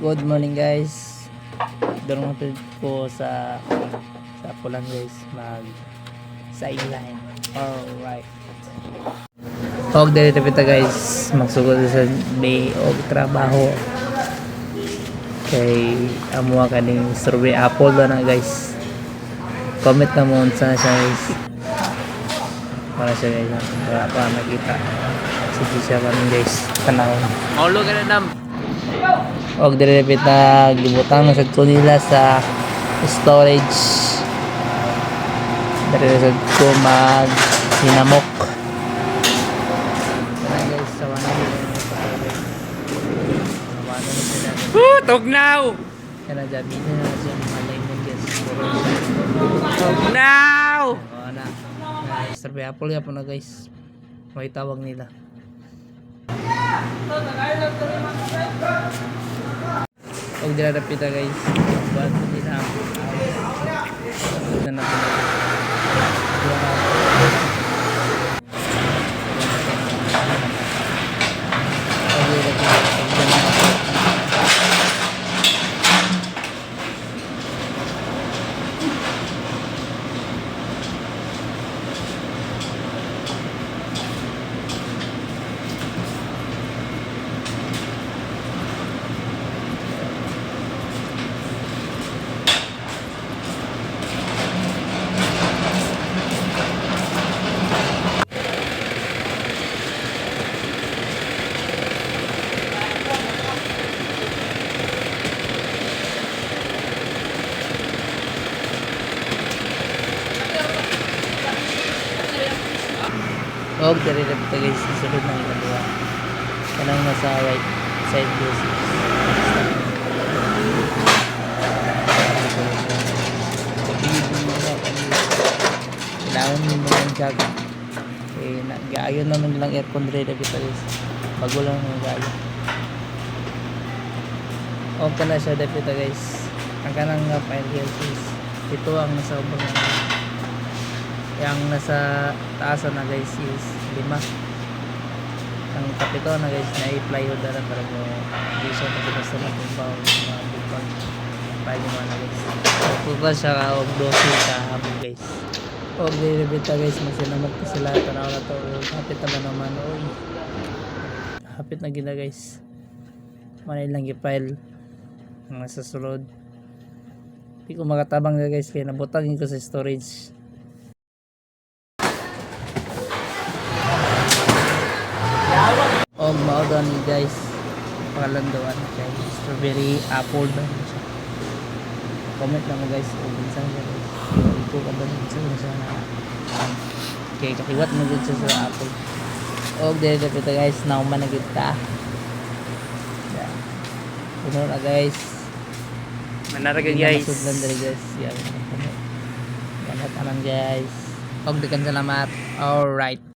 Good morning guys. Doon ko sa pulang guys mag sideline. Alright. Og dili tapita guys magsugod sa may og trabaho. Kay amo kaning strawberry apple na guys. Comment na mo sa siya guys. Para siya guys. Para pa makita. Sige siya kanin guys. Tanawon. Maulo ka na dam. Og direpit na gibutang na sa nila sa storage. Direpit ko mag hinamok. Guys, sawa na Tugnaw! Kaya dami na siya malay mo guys. Tugnaw! Na strawberry apple ya po na guys. May tawag nila. Og dirapit na guys. Buat nila. Ito na po. Og dari dapat guys isulod ng ikalawa. Kanang nasa right side guys. Kailangan mo ng jag. Nag-aayon naman nilang aircon dari dapat guys. Bago lang nag-aayon. Og kana siya dapat guys. Ang kanang file guys. Ito ang nasa ubang yang nasa taasan na guys is 5. Ang kapito na guys na i-plywood na para mo hindi siya basta na kumbaw mga bukang pwede mo na guys. Pagkukas siya ka og 12 ka hapon guys. O diribita guys masinamat pa sila tanaw na to. Hapit naman hapit na gina guys. Manay lang i-file ang nasa sulod. Hindi ko makatabang na guys kaya nabutangin ko sa storage. Og maudo ni guys pakalandoan kay strawberry apple ba siya. Comment lang mo guys kung minsan siya guys ito ka ba minsan na kay kakiwat mo gud siya sa apple. Og dili dapat guys nauman na gid ta. Puno na guys. Manaraga guys. Sudlan diri guys. Yan. Ganat anan guys. Og dagan salamat. All right.